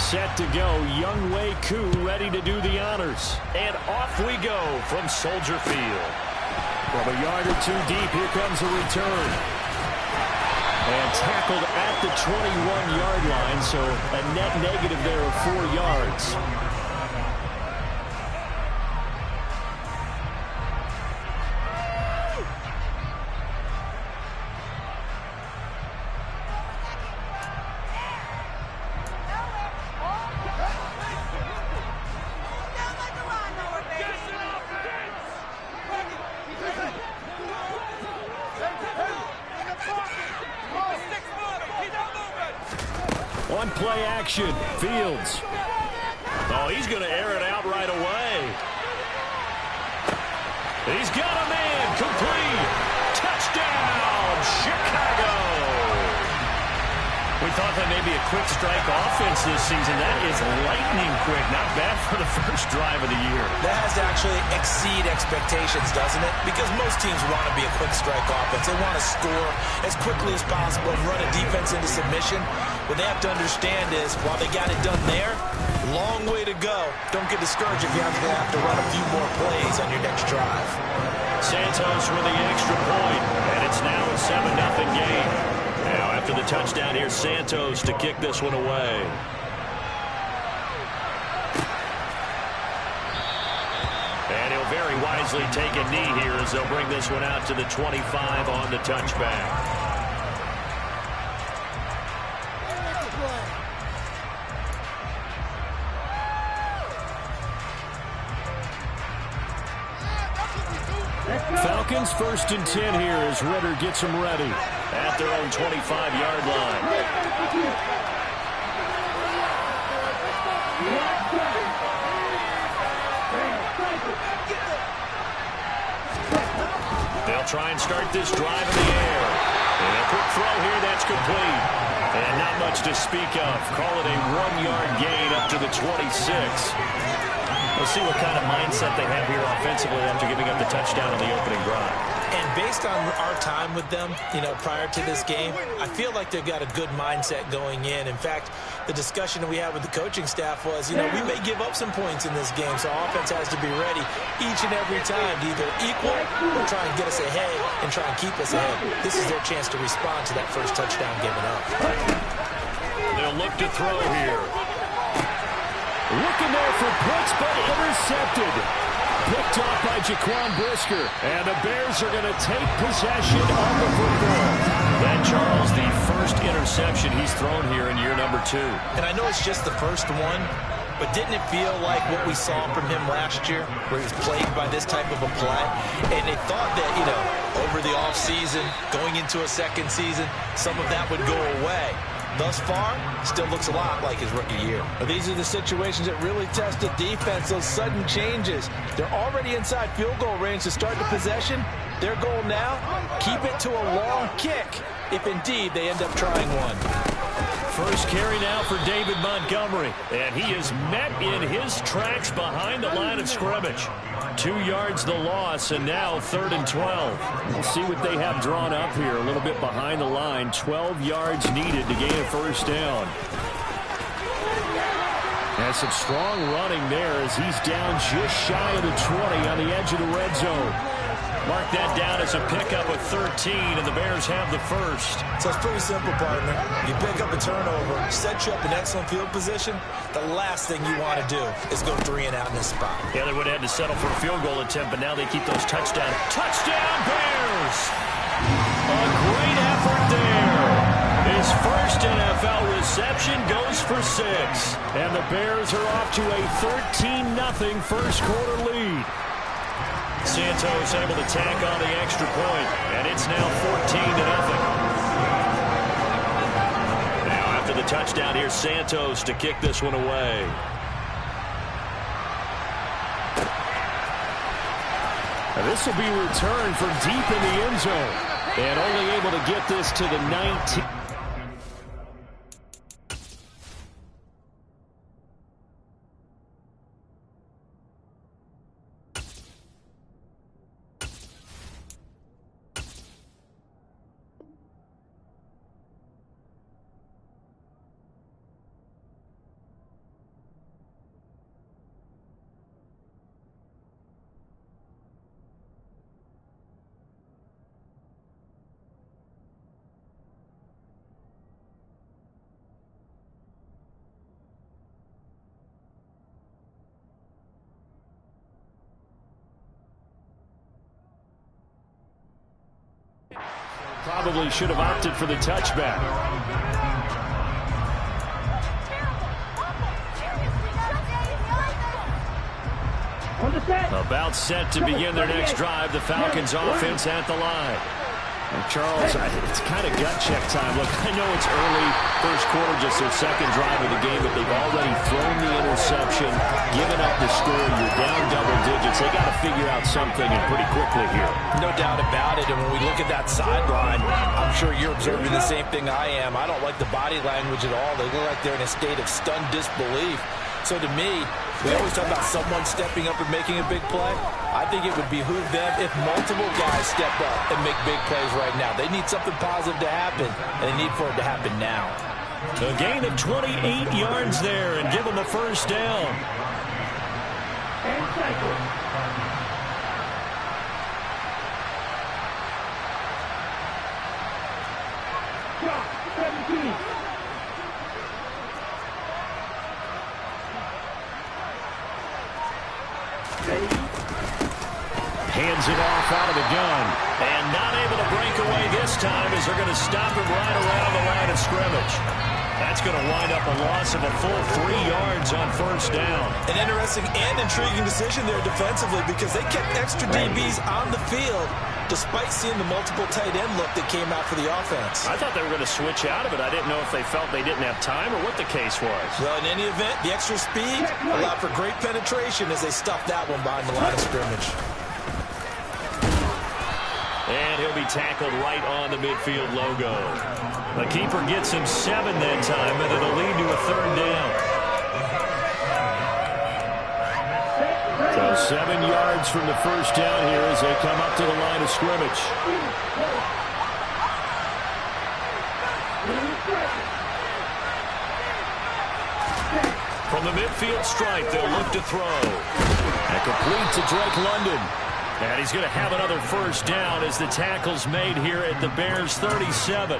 set to go. Young Wei Koo ready to do the honors. And off we go from Soldier Field. From a yard or two deep, here comes a return. And tackled at the 21-yard line, so a net negative there of 4 yards. On play action, Fields. Oh, he's going to air it out right away. He's got a man, complete. Touchdown, Chicago. We thought that may be a quick strike offense this season. That is lightning quick. Not bad for the first drive of the year. That has to actually exceed expectations, doesn't it? Because most teams want to be a quick strike offense. They want to score as quickly as possible and run a defense into submission. What they have to understand is, while they got it done there, long way to go. Don't get discouraged if you have to run a few more plays on your next drive. Santos with the extra point, and it's now a 7-0 game. Now, after the touchdown, here's Santos to kick this one away. And he'll very wisely take a knee here as they'll bring this one out to the 25 on the touchback. Falcons 1st and 10 here as Ritter gets them ready at their own 25-yard line. They'll try and start this drive in the air. And a quick throw here, that's complete. And not much to speak of. Call it a 1-yard gain up to the 26. We'll see what kind of mindset they have here offensively after giving up the touchdown on the opening drive. And based on our time with them, prior to this game, I feel like they've got a good mindset going in. In fact, the discussion that we had with the coaching staff was, we may give up some points in this game, so offense has to be ready each and every time to either equal or try and get us ahead and try and keep us ahead. This is their chance to respond to that first touchdown given up. They'll look to throw here. Looking there for puts, but intercepted. Picked off by Jaquan Brisker. And the Bears are going to take possession of the football. That, Charles, the first interception he's thrown here in year number 2. And I know it's just the first one, but didn't it feel like what we saw from him last year, where he was plagued by this type of a play? And they thought that, over the offseason, going into a second season, some of that would go away. Thus far, still looks a lot like his rookie year. These are the situations that really test the defense, those sudden changes. They're already inside field goal range to start the possession. Their goal now, keep it to a long kick, if indeed they end up trying one. First carry now for David Montgomery, and he is met in his tracks behind the line of scrimmage. 2 yards the loss, and now 3rd and 12. We'll see what they have drawn up here, a little bit behind the line. 12 yards needed to gain a first down. And some strong running there as he's down just shy of the 20 on the edge of the red zone. Mark that down as a pickup of 13, and the Bears have the first. So it's pretty simple, partner. You pick up a turnover, set you up in excellent field position. The last thing you want to do is go 3 and out in this spot. Yeah, they would have had to settle for a field goal attempt, but now they keep those touchdowns. Touchdown, Bears! A great effort there. His first NFL reception goes for 6. And the Bears are off to a 13-0 first quarter lead. Santos able to tack on the extra point, and it's now 14-0. Now after the touchdown, here's Santos to kick this one away. Now this will be returned from deep in the end zone, and only able to get this to the 19. Probably should have opted for the touchback. About set to begin their next drive. The Falcons offense at the line. And Charles, it's kind of gut check time. Look, I know it's early, first quarter, just their second drive of the game, but they've already thrown the interception, given up the score. You're down double digits. They got to figure out something, and pretty quickly here. No doubt about it. And when we look at that sideline, I'm sure you're observing the same thing I am. I don't like the body language at all. They look like they're in a state of stunned disbelief. So to me, we always talk about someone stepping up and making a big play. I think it would behoove them if multiple guys step up and make big plays right now. They need something positive to happen, and they need for it to happen now. A gain of 28 yards there, and give them a first down. Hands it off out of the gun. And not able to break away this time as they're going to stop him right around the line of scrimmage. That's going to wind up a loss of a full 3 yards on first down. An interesting and intriguing decision there defensively because they kept extra DBs on the field despite seeing the multiple tight end look that came out for the offense. I thought they were going to switch out of it. I didn't know if they felt they didn't have time or what the case was. Well, in any event, the extra speed allowed for great penetration as they stuffed that one behind the line of scrimmage. And he'll be tackled right on the midfield logo. The keeper gets him 7 that time, and it'll lead to a third down. So 7 yards from the first down here as they come up to the line of scrimmage. From the midfield stripe, they'll look to throw. And complete to Drake London. And he's going to have another first down as the tackle's made here at the Bears' 37.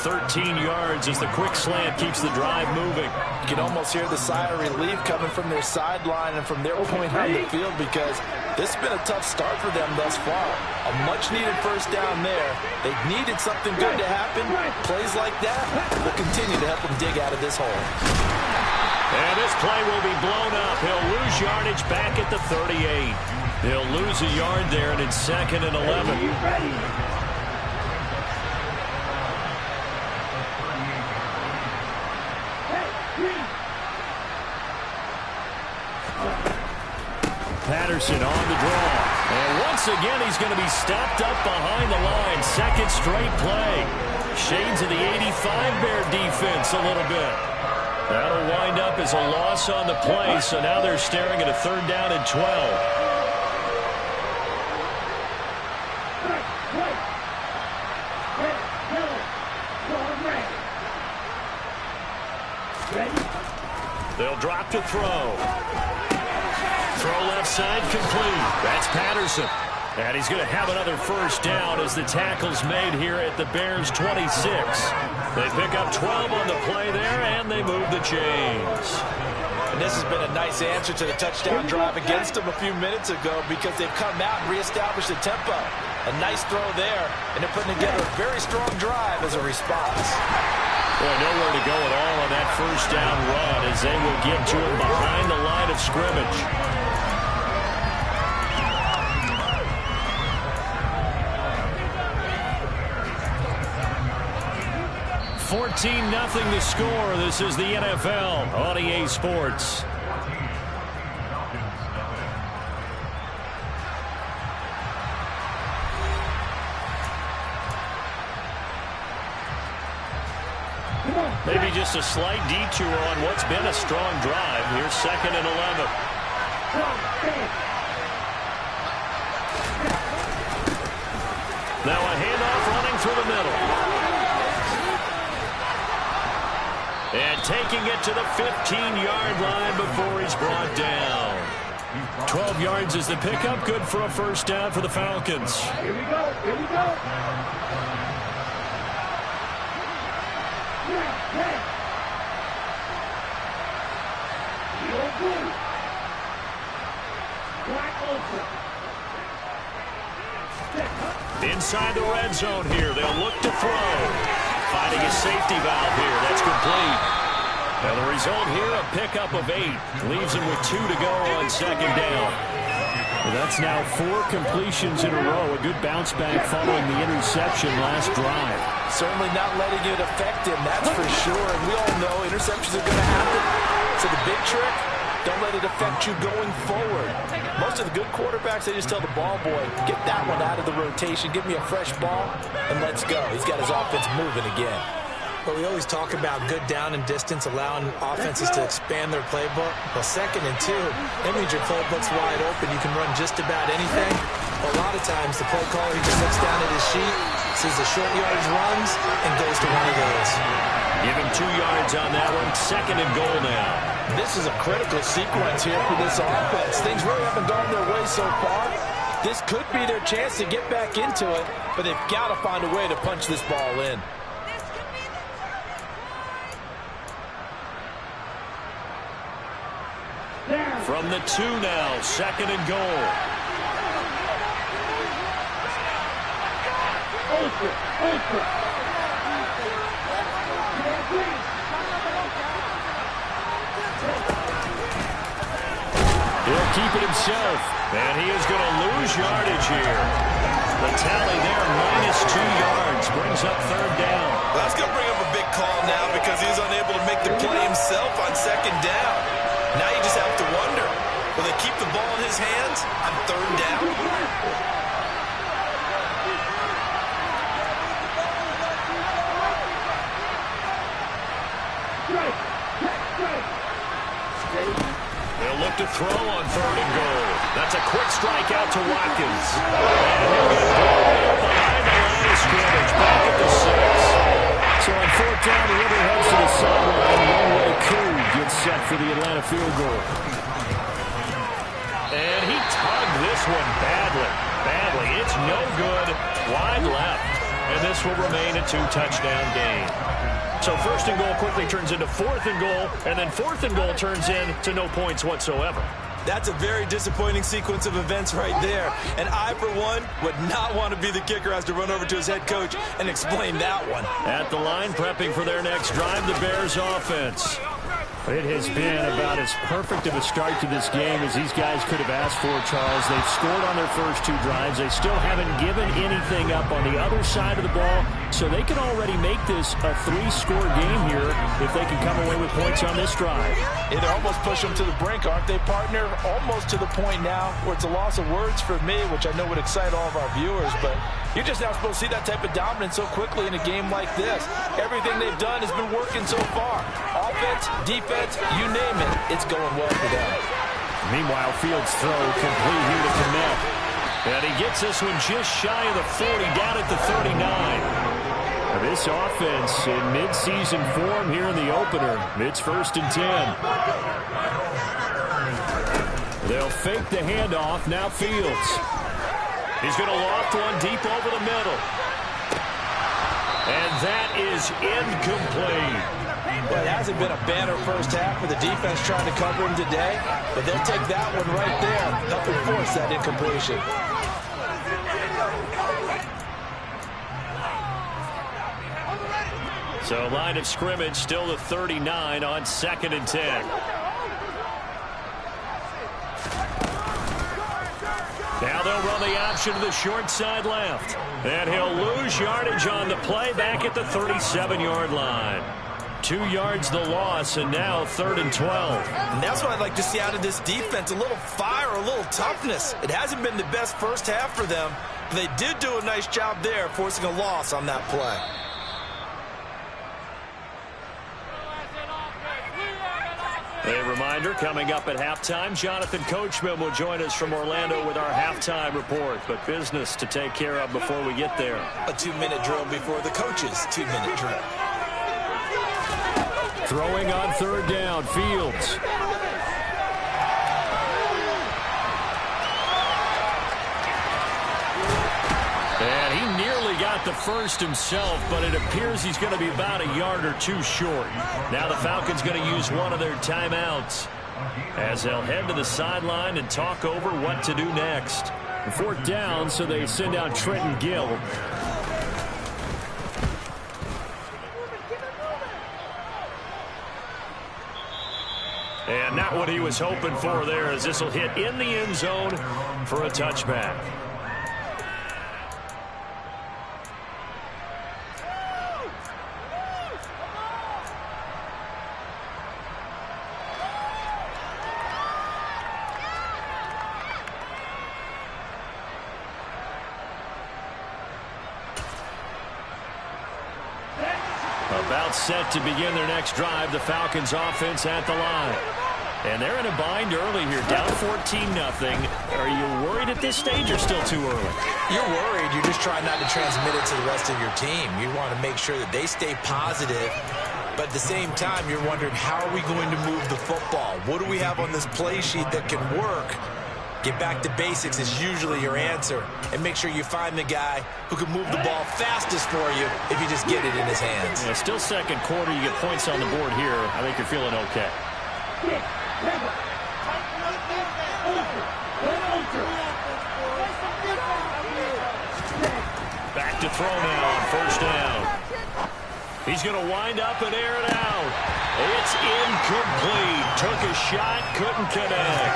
13 yards as the quick slant keeps the drive moving. You can almost hear the sigh of relief coming from their sideline and from their point on the field because this has been a tough start for them thus far. A much-needed first down there. They needed something good to happen. Plays like that will continue to help them dig out of this hole. And this play will be blown up. He'll lose yardage back at the 38. He'll lose a yard there, and it's 2nd and 11. Patterson on the draw. And once again, he's going to be stopped up behind the line. Second straight play. Shades of the 85 Bear defense a little bit. That'll wind up as a loss on the play, so now they're staring at a 3rd down and 12. They'll drop to throw. Throw left side complete. That's Patterson. And he's going to have another first down as the tackle's made here at the Bears' 26. They pick up 12 on the play there, and they move the chains. And this has been a nice answer to the touchdown drive against them a few minutes ago because they've come out and reestablished the tempo. A nice throw there, and they're putting together a very strong drive as a response. Boy, nowhere to go at all on that first down run as they will get to him behind the line of scrimmage. 14-0 the score. This is the NFL on EA Sports. Maybe just a slight detour on what's been a strong drive. Here's 2nd and 11. Now a handoff running through the middle. And taking it to the 15-yard line before he's brought down. 12 yards is the pickup. Good for a first down for the Falcons. Here we go. Here we go. Inside the red zone here. They'll look to throw. Finding a safety valve here. That's complete. And the result here, a pickup of 8. Leaves him with 2 to go on second down. Well, that's now 4 completions in a row. A good bounce back following the interception last drive. Certainly not letting it affect him, that's for sure. And we all know interceptions are going to happen. So the big trick, don't let it affect you going forward. Most of the good quarterbacks, they just tell the ball boy, get that one out of the rotation, give me a fresh ball, and let's go. He's got his offense moving again. But we always talk about good down and distance, allowing offenses to expand their playbook. Well, 2nd and 2, that means your playbook's wide open. You can run just about anything. A lot of times, the play caller, he just looks down at his sheet, sees the short yardage runs, and goes to one of those. Give him 2 yards on that one. 2nd and goal now. This is a critical sequence here for this offense. Things really haven't gone their way so far. This could be their chance to get back into it, but they've got to find a way to punch this ball in. From the 2 now, 2nd and goal. He'll keep it himself, and he is going to lose yardage here. The tally there, -2 yards, brings up 3rd down. Well, that's going to bring up a big call now because he's unable to make the play himself on 2nd down. Now you just have to wonder, will they keep the ball in his hands on 3rd down? They'll look to throw on 3rd and goal. That's a quick strike out to Watkins. And he'll get ball behind the line of scrimmage, back at the 6. So on 4th down, the river heads to the sideline. One-way coup gets set for the Atlanta field goal. And he tugged this one badly. It's no good. Wide left. And this will remain a 2-touchdown game. So 1st and goal quickly turns into 4th and goal, and then 4th and goal turns into no points whatsoever. That's a very disappointing sequence of events right there. And I, for one, would not want to be the kicker who has to run over to his head coach and explain that one. At the line, prepping for their next drive, the Bears offense. It has been about as perfect of a start to this game as these guys could have asked for, Charles. They've scored on their first 2 drives. They still haven't given anything up on the other side of the ball, so they can already make this a 3-score game here if they can come away with points on this drive. Yeah, they're almost pushing them to the brink, aren't they, partner? Almost to the point now where it's a loss of words for me, which I know would excite all of our viewers, but you're just not supposed to see that type of dominance so quickly in a game like this. Everything they've done has been working so far. Offense, defense, you name it, it's going well for them. Meanwhile, Fields' throw complete here to connect. And he gets this one just shy of the 40, down at the 39. This offense in mid-season form here in the opener. It's 1st and 10. They'll fake the handoff. Now Fields. He's going to loft one deep over the middle. And that is incomplete. Well, it hasn't been a banner first half for the defense trying to cover him today, but they'll take that one right there, helping force that incompletion. So line of scrimmage still the 39 on 2nd and 10. Now they'll run the option to the short side left. And he'll lose yardage on the play back at the 37-yard line. 2 yards the loss, and now 3rd and 12. And that's what I'd like to see out of this defense, a little fire, a little toughness. It hasn't been the best first half for them, but they did do a nice job there forcing a loss on that play. A reminder, coming up at halftime, Jonathan Coachman will join us from Orlando with our halftime report, but business to take care of before we get there. A 2-minute drill before the coach's 2-minute drill. Throwing on 3rd down, Fields. And he nearly got the first himself, but it appears he's going to be about a yard or 2 short. Now the Falcons going to use one of their timeouts as they'll head to the sideline and talk over what to do next. 4th down, so they send out Trenton Gill. And not what he was hoping for there, as this will hit in the end zone for a touchback. About set to begin their next drive, the Falcons offense at the line. And they're in a bind early here, down 14-0. Are you worried at this stage or still too early? You're worried. You're just trying not to transmit it to the rest of your team. You want to make sure that they stay positive. But at the same time, you're wondering, how are we going to move the football? What do we have on this play sheet that can work? Get back to basics is usually your answer. And make sure you find the guy who can move the ball fastest for you if you just get it in his hands. Yeah, still second quarter. You get points on the board here. I think you're feeling okay. Back to throw now on 1st down. He's going to wind up and air it out. It's incomplete. Took a shot, couldn't connect.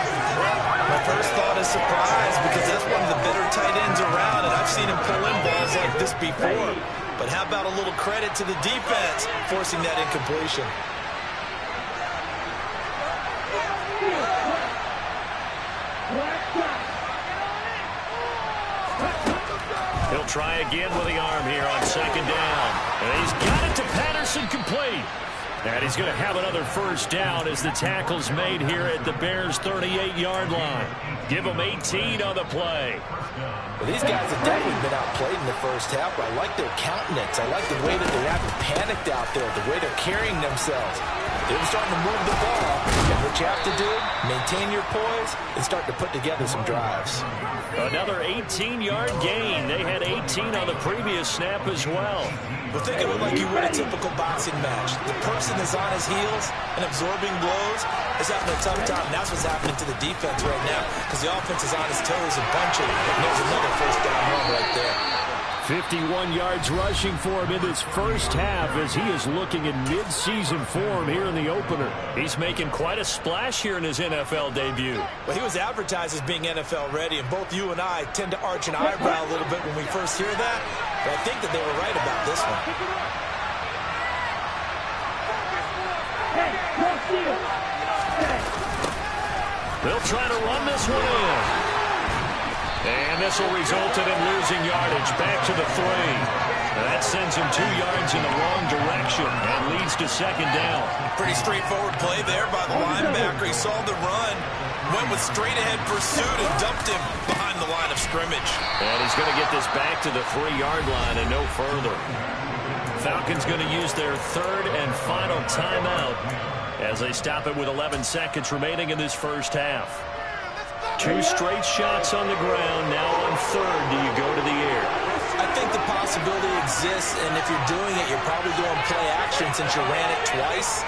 My first thought is surprise, because that's one of the better tight ends around, and I've seen him pull in balls like this before. But how about a little credit to the defense forcing that incompletion? He'll try again with the arm here on 2nd down. And he's got it to Patterson, complete. And he's going to have another 1st down as the tackle's made here at the Bears' 38-yard line. Give them 18 on the play. Well, these guys have definitely been outplayed in the first half, but I like their countenance. I like the way that they haven't panicked out there, the way they're carrying themselves. They're starting to move the ball. And what you have to do, maintain your poise and start to put together some drives. Another 18-yard gain. They had 18 on the previous snap as well. Well, think of it like you would a typical boxing match. The person is on his heels and absorbing blows is having a tough time. And that's what's happening to the defense right now, because the offense is on his toes and punching. And there's another 1st down run right there. 51 yards rushing for him in this first half as he is looking in mid-season form here in the opener. He's making quite a splash here in his NFL debut. Well, he was advertised as being NFL ready, and both you and I tend to arch an eyebrow a little bit when we first hear that. But I think that they were right about this one. They'll try to run this one in. And this will result in him losing yardage back to the 3. That sends him 2 yards in the wrong direction and leads to 2nd down. Pretty straightforward play there by the linebacker. He saw the run, went with straight-ahead pursuit, and dumped him behind the line of scrimmage. And he's going to get this back to the 3-yard line and no further. Falcons going to use their 3rd and final timeout as they stop it with 11 seconds remaining in this first half. 2 straight shots on the ground. Now on 3rd, do you go to the air? I think the possibility exists, and if you're doing it, you're probably going play action since you ran it twice.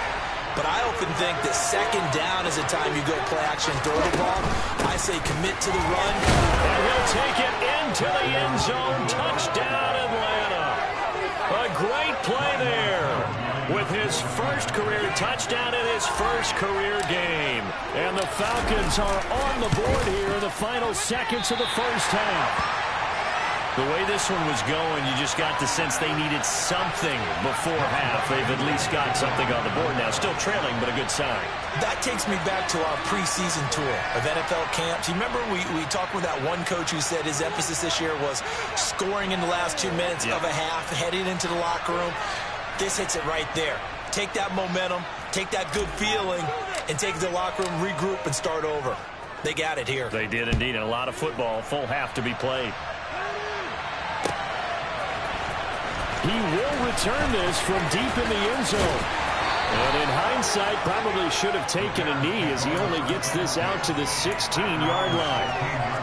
But I often think that 2nd down is the time you go play action, throw the ball. I say commit to the run. And he'll take it into the end zone. Touchdown, Atlanta. A great play there with his first career touchdown in his first career game. And the Falcons are on the board here in the final seconds of the first half. The way this one was going, you just got the sense they needed something before half. They've at least got something on the board now. Still trailing, but a good sign. That takes me back to our preseason tour of NFL camps. You remember we talked with that one coach who said his emphasis this year was scoring in the last 2 minutes of a half, heading into the locker room. This hits it right there. Take that momentum, take that good feeling, and take the locker room, regroup, and start over. They got it here. They did indeed, and a lot of football, full half to be played. He will return this from deep in the end zone. And in hindsight, probably should have taken a knee as he only gets this out to the 16-yard line.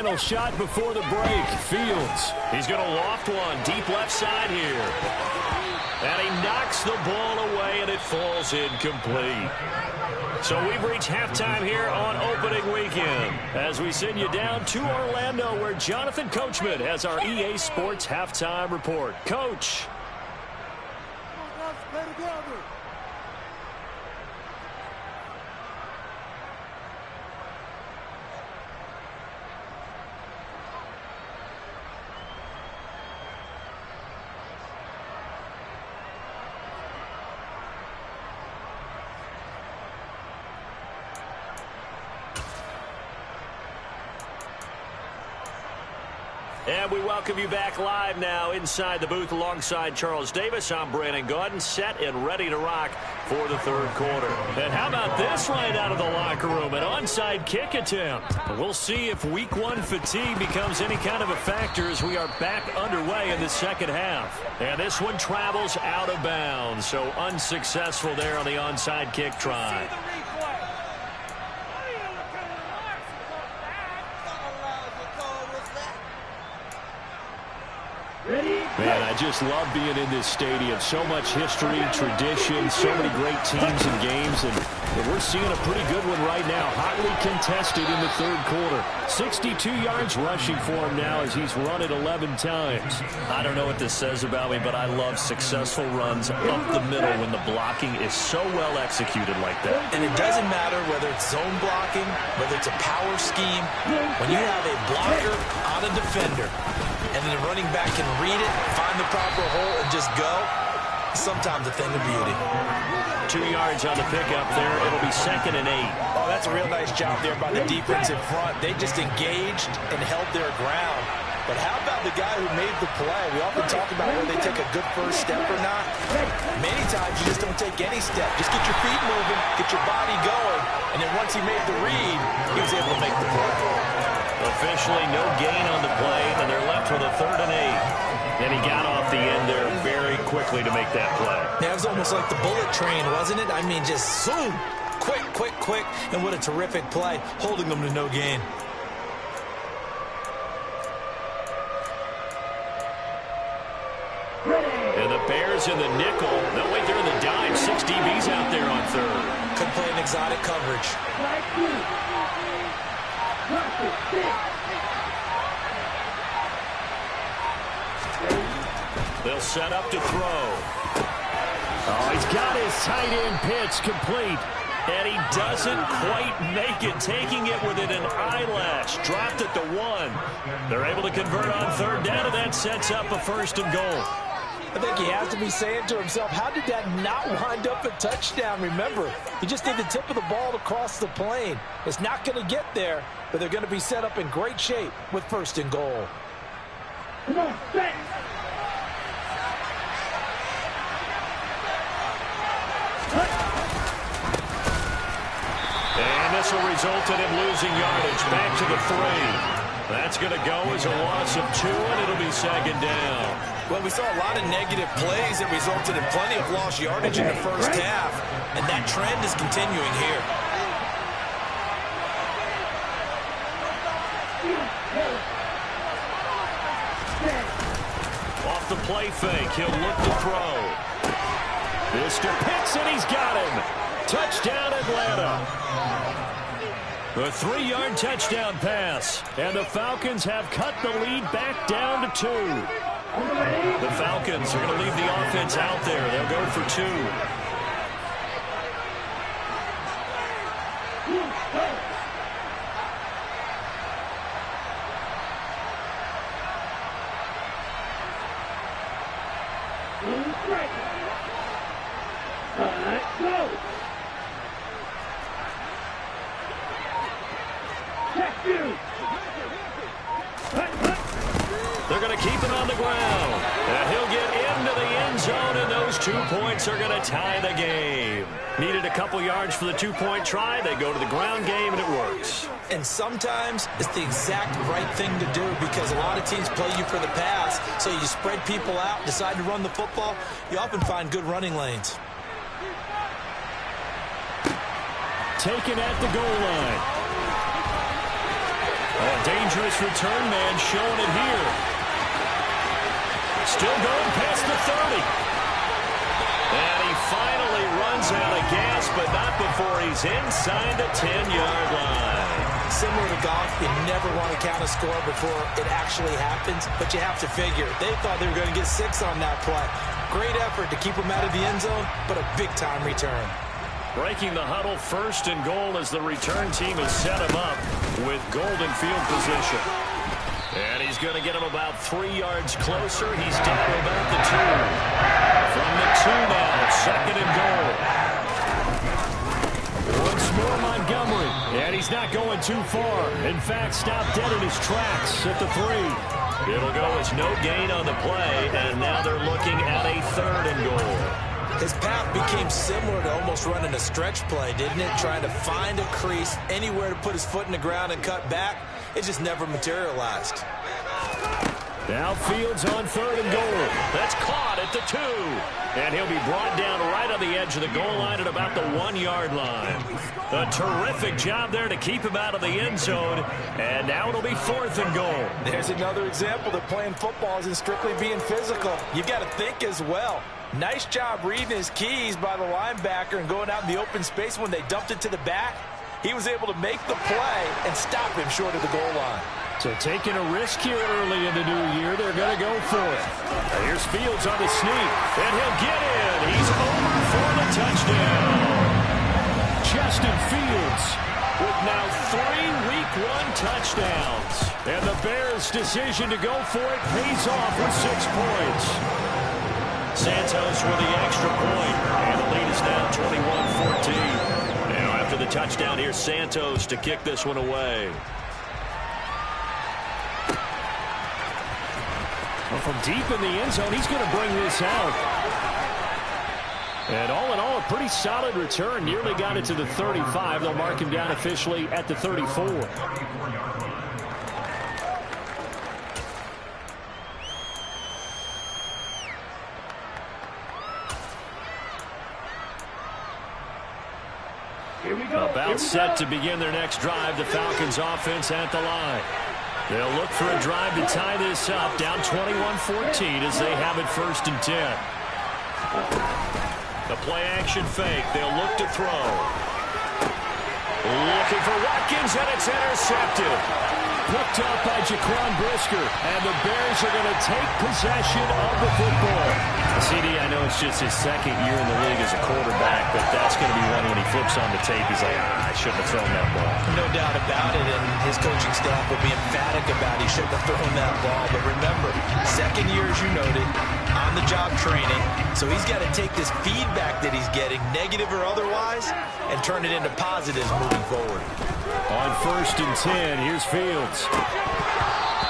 final shot before the break. Fields. He's going to loft one deep left side here. And he knocks the ball away, and it falls incomplete. So we've reached halftime here on opening weekend as we send you down to Orlando, where Jonathan Coachman has our EA Sports halftime report. Coach. And we welcome you back live now inside the booth alongside Charles Davis. I'm Brandon Gaudin, set and ready to rock for the third quarter. And how about this right out of the locker room? An onside kick attempt. We'll see if week one fatigue becomes any kind of a factor as we are back underway in the second half. And this one travels out of bounds, so unsuccessful there on the onside kick try. Man, I just love being in this stadium. So much history, tradition, so many great teams and games, and we're seeing a pretty good one right now. Hotly contested in the third quarter. 62 yards rushing for him now as he's run it 11 times. I don't know what this says about me, but I love successful runs up the middle when the blocking is so well executed like that. And it doesn't matter whether it's zone blocking, whether it's a power scheme. When you have a blocker on a defender, and then the running back can read it, find the proper hole, and just go, sometimes a thing of beauty. 2 yards on the pickup there. It'll be 2nd and 8. Oh, that's a real nice job there by the defense in front. They just engaged and held their ground. But how about the guy who made the play? We often talk about whether they take a good first step or not. Many times you just don't take any step. Just get your feet moving, get your body going, and then once he made the read, he was able to make the play. Officially no gain on the play, and they're left with a 3rd and 8. And he got off the end there very quickly to make that play. Yeah, it was almost like the bullet train, wasn't it? I mean, just zoom, quick, quick, quick, and what a terrific play, holding them to no gain. And the Bears in the nickel. No, wait, they're in the dime. 6 DBs out there on 3rd. Could play an exotic coverage. They'll set up to throw. Oh, he's got his tight end pitch complete. And he doesn't quite make it, taking it within an eyelash. Dropped it to 1. They're able to convert on 3rd down, and that sets up a 1st and goal. I think he has to be saying to himself, how did that not wind up a touchdown? Remember, he just did the tip of the ball to cross the plane. It's not going to get there, but they're going to be set up in great shape with 1st and goal. Come on, set. And this will result in him losing yardage. Back to the 3. That's going to go as a loss of 2, and it'll be 2nd down. Well, we saw a lot of negative plays that resulted in plenty of lost yardage in the first half, and that trend is continuing here. Off the play fake, he'll look to throw. Mr. Pitts, and he's got him. Touchdown, Atlanta. A 3-yard touchdown pass, and the Falcons have cut the lead back down to 2. The Falcons are going to leave the offense out there. They'll go for 2. Go! They're going to keep it on the ground. And he'll get into the end zone, and those 2 points are going to tie the game. Needed a couple yards for the 2-point try. They go to the ground game, and it works. And sometimes it's the exact right thing to do because a lot of teams play you for the pass. So you spread people out, decide to run the football. You often find good running lanes. Taken at the goal line. Oh, a dangerous return man showing it here. Still going past the 30. And he finally runs out of gas, but not before he's inside the 10-yard line. Similar to golf, you never want to count a score before it actually happens, but you have to figure they thought they were going to get 6 on that play. Great effort to keep them out of the end zone, but a big-time return. Breaking the huddle, 1st and goal as the return team has set him up with golden field position. And he's going to get him about 3 yards closer. He's down to about the 2. From the 2 now, 2nd and goal. Once more Montgomery. And he's not going too far. In fact, stopped dead in his tracks at the 3. It'll go as no gain on the play, and now they're looking at a 3rd and goal. His path became similar to almost running a stretch play, didn't it? Trying to find a crease, anywhere to put his foot in the ground and cut back. It just never materialized. Now Fields on 3rd and goal. That's caught at the 2. And he'll be brought down right on the edge of the goal line at about the 1-yard line. A terrific job there to keep him out of the end zone. And now it'll be 4th and goal. There's another example that playing football isn't strictly being physical. You've got to think as well. Nice job reading his keys by the linebacker and going out in the open space when they dumped it to the back. He was able to make the play and stop him short of the goal line. So taking a risk here early in the new year, they're going to go for it. Here's Fields on the sneak, and he'll get in. He's over for the touchdown. Justin Fields with now 3 Week 1 touchdowns. And the Bears' decision to go for it pays off with 6 points. Santos with the extra point, and the lead is now 21-14. Now after the touchdown, here's Santos to kick this one away. Well, from deep in the end zone, he's going to bring this out. And all in all, a pretty solid return. Nearly got it to the 35. They'll mark him down officially at the 34. Here we go. About set to begin their next drive. The Falcons offense at the line. They'll look for a drive to tie this up, down 21-14 as they have it 1st and 10. The play-action fake. They'll look to throw. Looking for Watkins, and it's intercepted. Picked up by Jaquan Brisker, and the Bears are going to take possession of the football. CD, I know it's just his 2nd year in the league as a quarterback, but that's going to be one when he flips on the tape. He's like, I shouldn't have thrown that ball. No doubt about it, and his coaching staff will be emphatic about he shouldn't have thrown that ball. But remember, 2nd year, as you noted, on-the-job training, so he's got to take this feedback that he's getting, negative or otherwise, and turn it into positives moving forward. On 1st and 10, here's Fields.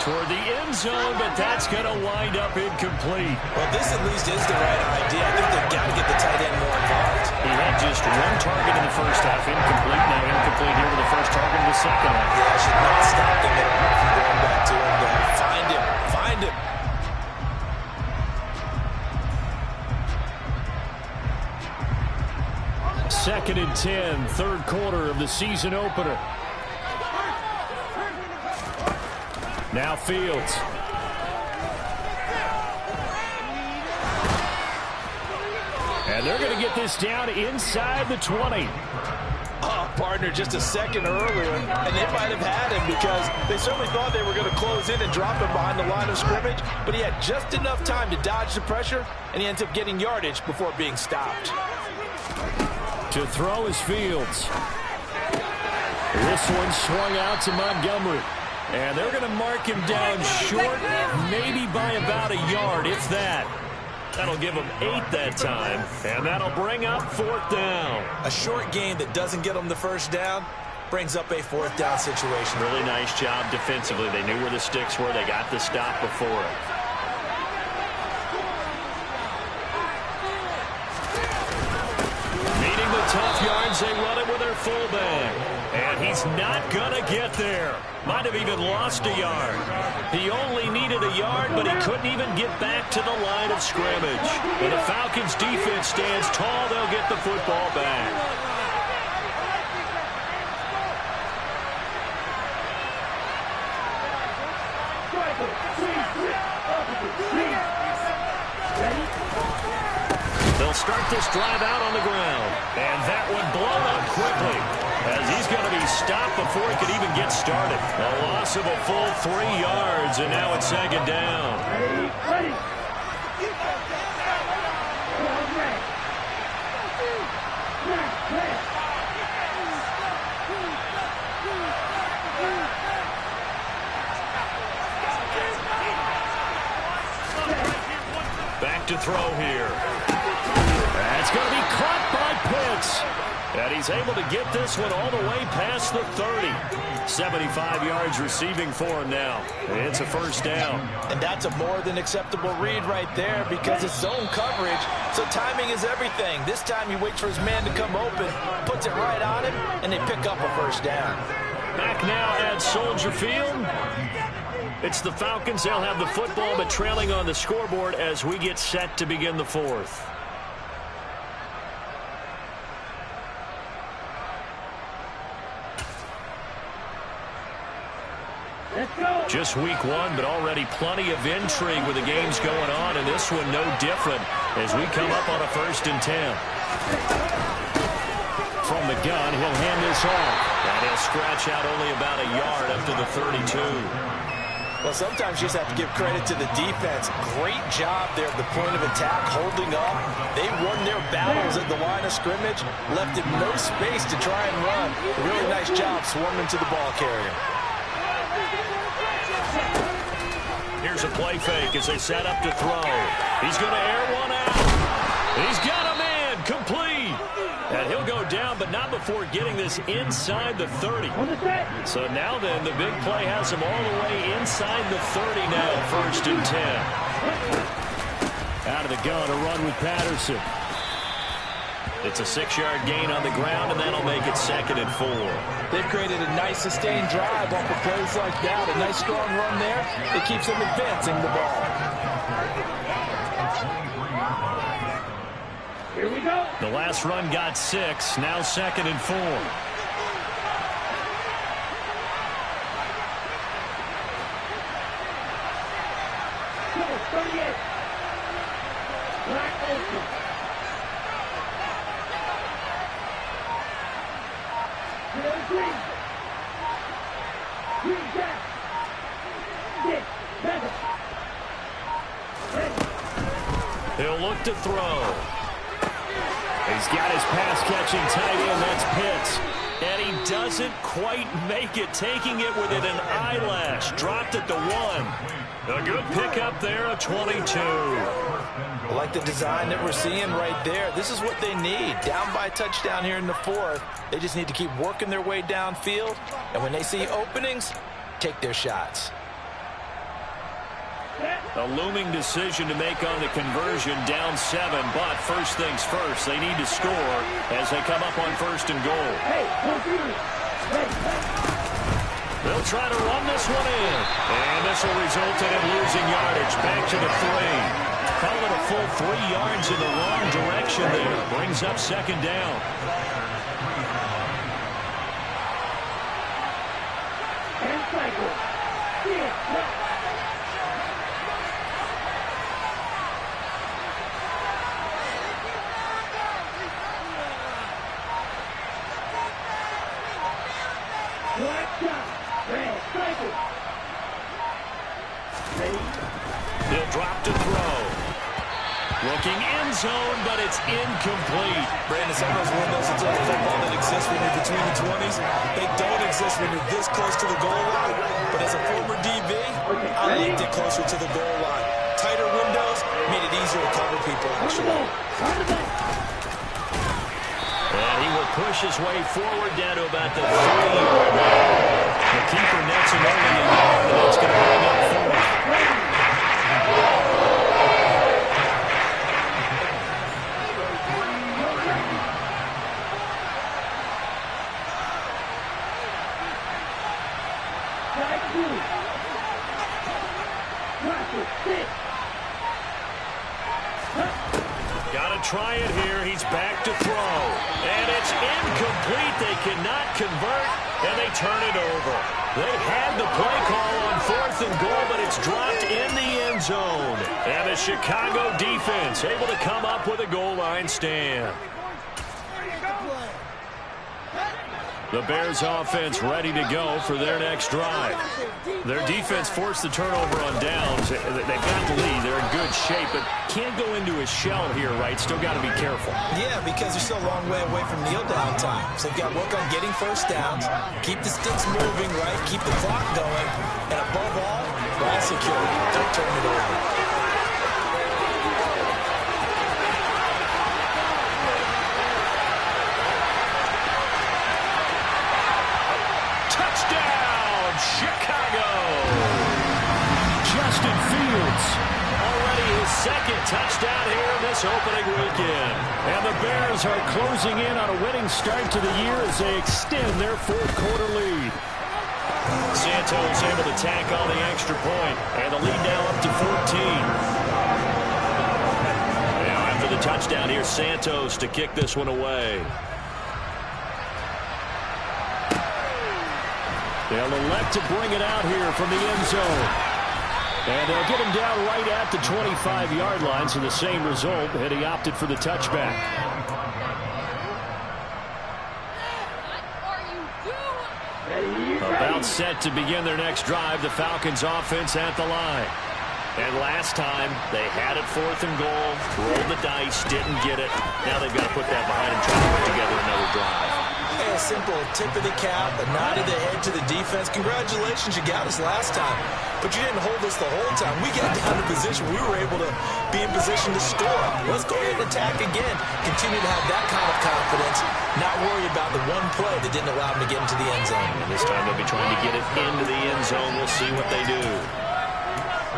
Toward the end zone, but that's going to wind up incomplete. Well, this at least is the right idea. I think they've got to get the tight end more involved. He had just 1 target in the first half, incomplete. Now incomplete here with the first target in the second half. Yeah, I should not stop them at all from going back to him. Find him. Find him. Second and 10, 3rd quarter of the season opener. Now Fields. And they're going to get this down inside the 20. Oh, partner, just a second earlier, and they might have had him because they certainly thought they were going to close in and drop him behind the line of scrimmage, but he had just enough time to dodge the pressure, and he ends up getting yardage before being stopped. To throw is Fields. This one swung out to Montgomery. And they're going to mark him down short, maybe by about a yard, if that. That'll give him 8 that time, and that'll bring up 4th down. A short gain that doesn't get them the first down brings up a 4th down situation. Really nice job defensively. They knew where the sticks were. They got the stop before it. Meeting the tough yards, they run it with their fullback. And he's not going to get there. Might have even lost a yard. He only needed a yard, but he couldn't even get back to the line of scrimmage. When the Falcons' defense stands tall, they'll get the football back. They'll start this drive out on the ground. And that one blown up quickly, as he's going to be stopped before he could even get started. A loss of a full 3 yards, and now it's second down. Ready. Back to throw here. That's going to be caught by Pitts. And he's able to get this one all the way past the 30. 75 yards receiving for him now. It's a first down. And that's a more than acceptable read right there because it's zone coverage, so timing is everything. This time he waits for his man to come open, puts it right on him, and they pick up a first down. Back now at Soldier Field. It's the Falcons. They'll have the football, but trailing on the scoreboard as we get set to begin the fourth. Just week one, but already plenty of intrigue with the games going on, and this one no different as we come up on a 1st and 10. From the gun, he'll hand this off, and he'll scratch out only about a yard up to the 32. Well, sometimes you just have to give credit to the defense. Great job there at the point of attack, holding up. They won their battles at the line of scrimmage, left it no space to try and run. Really nice job swarming to the ball carrier. Here's a play fake as they set up to throw. He's going to air one out. He's got a man, complete. And he'll go down, but not before getting this inside the 30. So now then, the big play has him all the way inside the 30 now, 1st and 10. Out of the gun, a run with Patterson. It's a 6-yard gain on the ground, and that'll make it 2nd and 4. They've created a nice sustained drive off of plays like that. A nice strong run there. It keeps them advancing the ball. Here we go. The last run got 6. Now 2nd and 4. Go, 38. Black open. Green. Green jack. 6, 7. He'll look to throw. He's got his pass-catching tight end. That's Pitts. And he doesn't quite make it, taking it within an eyelash. Dropped at the 1. A good pickup there, a 22. I like the design that we're seeing right there. This is what they need. Down by a touchdown here in the 4th. They just need to keep working their way downfield. And when they see openings, take their shots. A looming decision to make on the conversion, down 7. But first things first, they need to score as they come up on 1st and goal. They'll try to run this one in. And this will result in him losing yardage. Back to the 3. Call it a full 3 yards in the wrong direction there. Brings up 2nd down. And cycle. He'll drop to throw. Looking end zone, but it's incomplete. Brandon, some of those windows in terms of football that exist when you're between the 20s, they don't exist when you're this close to the goal line. But as a former DB, I liked it closer to the goal line. Tighter windows made it easier to cover people, actually. And he will push his way forward down to about the 3-yard line. The keeper nets him only a yard, and that's going to bring up 4th. Got to try it here. He's back to throw. And it's incomplete. They cannot convert, and they turn it over. They had the play call on 4th and goal, but it's dropped. zone. And the Chicago defense able to come up with a goal line stand. The Bears offense ready to go for their next drive. Their defense forced the turnover on downs. They've got the lead. They're in good shape, but can't go into a shell here, right? Still got to be careful. Yeah, because they're still a long way away from kneel down time. So they've got to work on getting first downs, keep the sticks moving, right? Keep the clock going. And above all, ball security. Don't turn it over. Chicago. Justin Fields, already his second touchdown here in this opening weekend. And the Bears are closing in on a winning start to the year as they extend their fourth quarter lead. Santos able to tack on the extra point, and the lead now up to 14. Now after the touchdown, here's Santos to kick this one away. They'll elect to bring it out here from the end zone. And they'll get him down right at the 25-yard line, so the same result, and he opted for the touchback. About set to begin their next drive, the Falcons offense at the line. And last time, they had it 4th and goal, rolled the dice, didn't get it. Now they've got to put that behind them, try to put together another drive. Hey, a simple tip of the cap, a nod of the head to the defense. Congratulations, you got us last time. But you didn't hold us the whole time. We got down to position. We were able to be in position to score. Let's go ahead and attack again. Continue to have that kind of confidence. Not worry about the one play that didn't allow them to get into the end zone. And this time they'll be trying to get it into the end zone. We'll see what they do.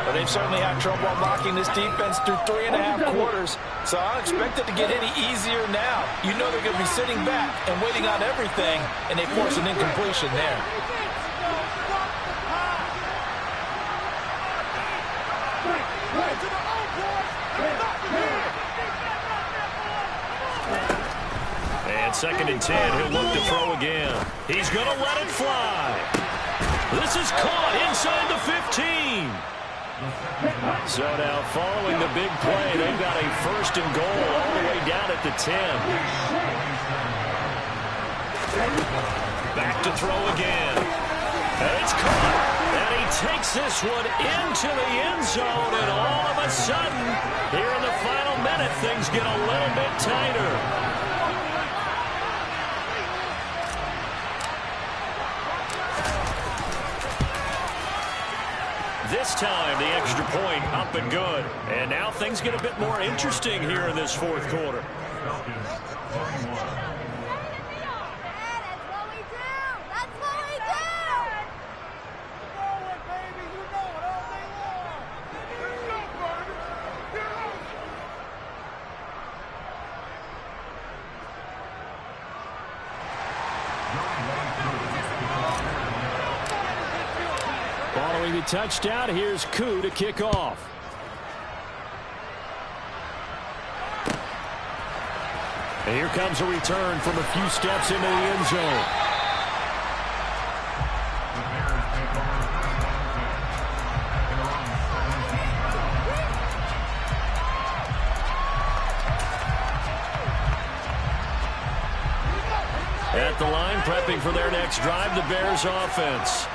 Well, they've certainly had trouble unlocking this defense through 3.5 quarters, so I don't expect it to get any easier now. You know they're going to be sitting back and waiting on everything, and they force an incompletion there. And 2nd and 10, he'll look to throw again. He's going to let it fly. This is caught inside the 15. So now following the big play, they've got a 1st and goal all the way down at the 10. Back to throw again. And it's caught. And he takes this one into the end zone. And all of a sudden, here in the final minute, things get a little bit tighter. This time, the extra point up and good. And now things get a bit more interesting here in this 4th quarter. Following the touchdown, here's Koo to kick off. And here comes a return from a few steps into the end zone. At the line, prepping for their next drive, the Bears offense.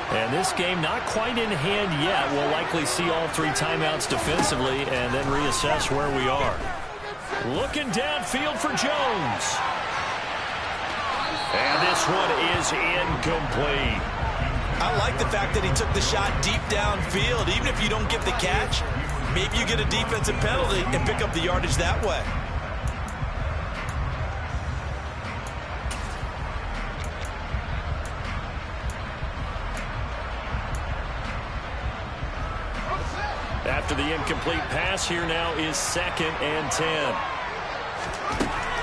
And this game not quite in hand yet. We'll likely see all 3 timeouts defensively and then reassess where we are. Looking downfield for Jones. And this one is incomplete. I like the fact that he took the shot deep downfield. Even if you don't get the catch, maybe you get a defensive penalty and pick up the yardage that way. After the incomplete pass, here now is 2nd and 10.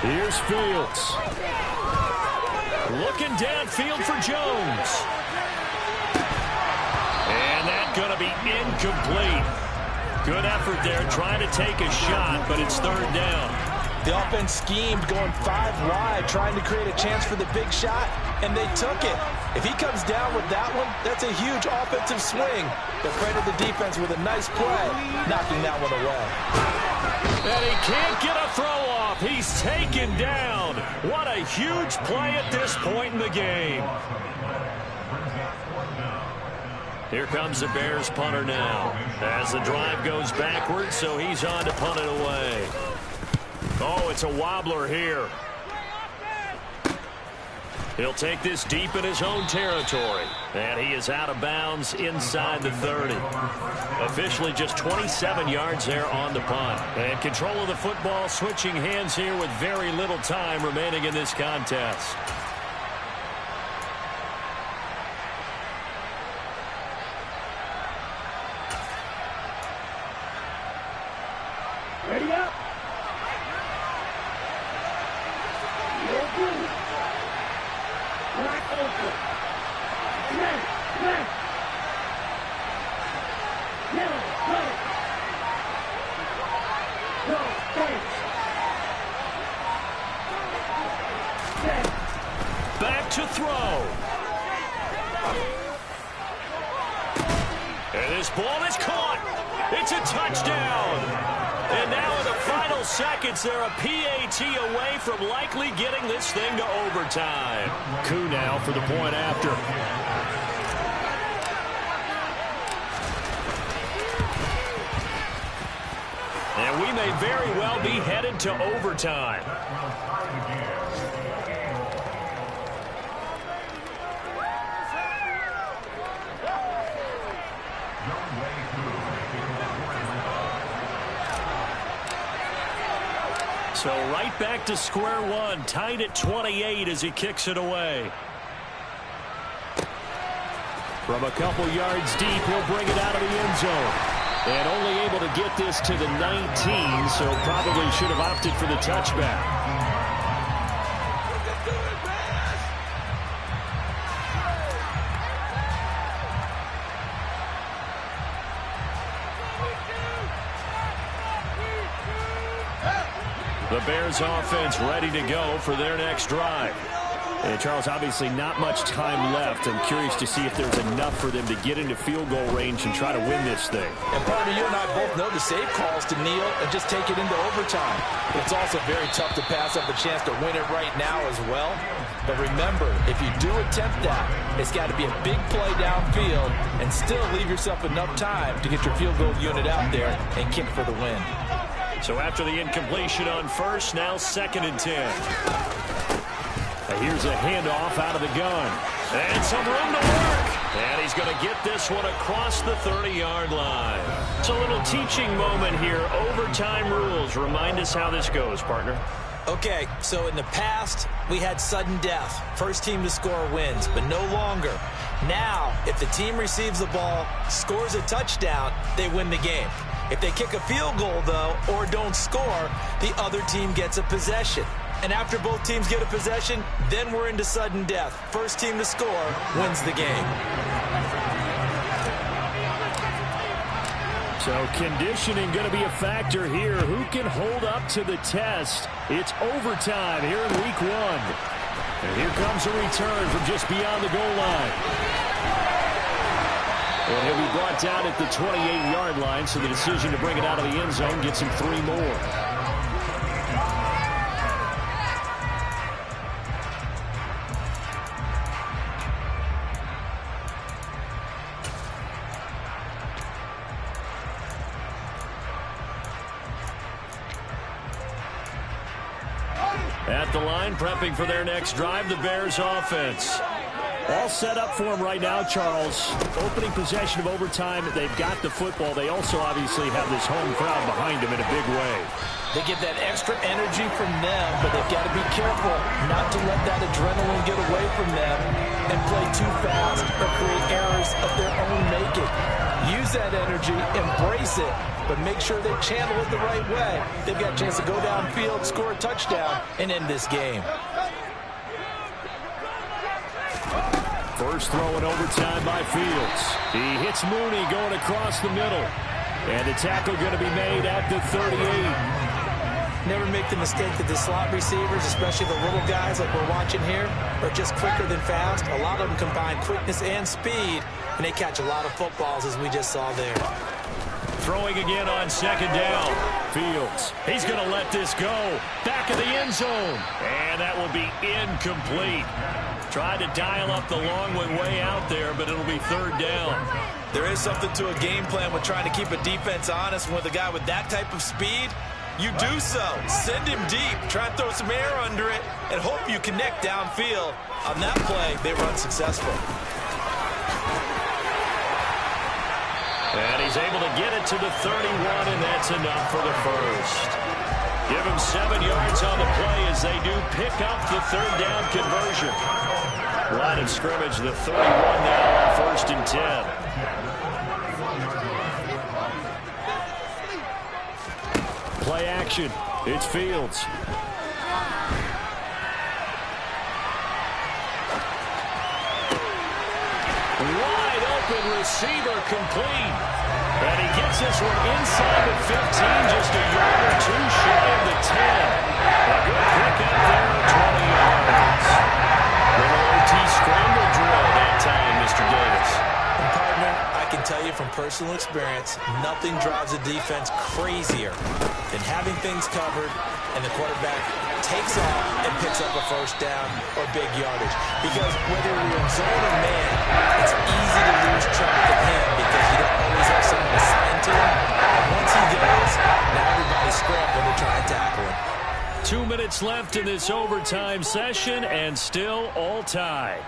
Here's Fields. Looking downfield for Jones. And that's going to be incomplete. Good effort there, trying to take a shot, but it's 3rd down. The offense schemed going 5 wide, trying to create a chance for the big shot, and they took it. If he comes down with that one, that's a huge offensive swing. But credit the defense with a nice play, knocking that one away. And he can't get a throw off. He's taken down. What a huge play at this point in the game. Here comes the Bears punter now. As the drive goes backwards, so he's on to punt it away. Oh, it's a wobbler here. He'll take this deep in his own territory. And he is out of bounds inside the 30. Officially just 27 yards there on the punt. And control of the football switching hands here with very little time remaining in this contest. Ready up. Black Ultra. Left, left. Yellow, right. Go, right. Set. Back to throw. And this ball is caught. It's a touchdown. And now in the final seconds, they're a PAT away from likely getting this thing to overtime. Coup now for the point after. And we may very well be headed to overtime. So right back to square one, tied at 28 as he kicks it away. From a couple yards deep, he'll bring it out of the end zone. And only able to get this to the 19, so probably should have opted for the touchback. The Bears offense ready to go for their next drive. And Charles, obviously not much time left. I'm curious to see if there's enough for them to get into field goal range and try to win this thing. And partner, you and I both know the save calls to kneel and just take it into overtime. But it's also very tough to pass up a chance to win it right now as well. But remember, if you do attempt that, it's got to be a big play downfield and still leave yourself enough time to get your field goal unit out there and kick for the win. So after the incompletion on first, now 2nd and 10. Here's a handoff out of the gun. And some room to work. And he's going to get this one across the 30-yard line. It's a little teaching moment here. Overtime rules. Remind us how this goes, partner. Okay, so in the past, we had sudden death. First team to score wins, but no longer. Now, if the team receives the ball, scores a touchdown, they win the game. If they kick a field goal, though, or don't score, the other team gets a possession. And after both teams get a possession, then we're into sudden death. First team to score wins the game. So conditioning going to be a factor here. Who can hold up to the test? It's overtime here in week 1. And here comes a return from just beyond the goal line. And he'll be brought down at the 28-yard line, so the decision to bring it out of the end zone gets him 3 more. At the line, prepping for their next drive, the Bears offense. All set up for them right now, Charles. Opening possession of overtime, they've got the football. They also obviously have this home crowd behind them in a big way. They get that extra energy from them, but they've got to be careful not to let that adrenaline get away from them and play too fast or create errors of their own making. Use that energy, embrace it, but make sure they channel it the right way. They've got a chance to go downfield, score a touchdown, and end this game. First throw in overtime by Fields. He hits Mooney going across the middle. And the tackle going to be made at the 38. Never make the mistake that the slot receivers, especially the little guys like we're watching here, are just quicker than fast. A lot of them combine quickness and speed, and they catch a lot of footballs, as we just saw there. Throwing again on second down. Fields. He's going to let this go. Back of the end zone. And that will be incomplete. Tried to dial up the long one way out there, but it'll be third down. There is something to a game plan with trying to keep a defense honest. With a guy with that type of speed, you do so. Send him deep. Try and throw some air under it and hope you connect downfield. On that play, they were unsuccessful. And he's able to get it to the 31, and that's enough for the first. Give him 7 yards on the play as they do pick up the third down conversion. Line of scrimmage, the 31 now on 1st and 10. Play action. It's Fields. Wide open receiver complete. And he gets this one inside the 15, just a yard or two shy of the 10. A good pick up there at 20 yards. Little OT scramble drill that time, Mr. Davis. And partner, I can tell you from personal experience, nothing drives a defense crazier than having things covered and the quarterback takes off and picks up a first down or big yardage. Because whether you're in zone or man, it's easy to lose track of him because you don't always have someone assigned to him. And once he goes, now everybody's scrambling to try and tackle him. 2 minutes left in this overtime session, and still all tied.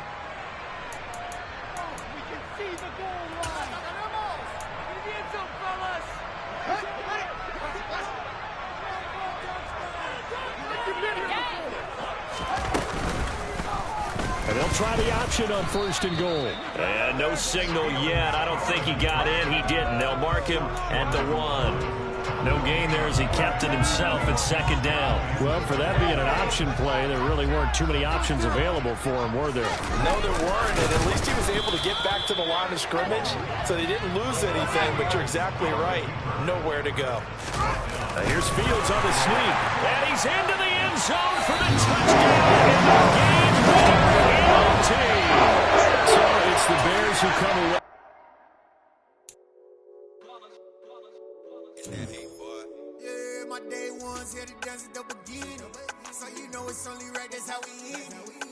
And they'll try the option on 1st and goal. And no signal yet. I don't think he got in. He didn't. They'll mark him at the 1. No gain there as he kept it himself at 2nd down. Well, for that being an option play, there really weren't too many options available for him, were there? No, there weren't, and at least he was able to get back to the line of scrimmage, so they didn't lose anything, but you're exactly right. Nowhere to go. Here's Fields on the sneak, and he's into the end zone for the touchdown in the game-winning team. So it's the Bears who come away. Yeah, my day ones here to dance at the beginning. So you know it's only right, that's how we eat.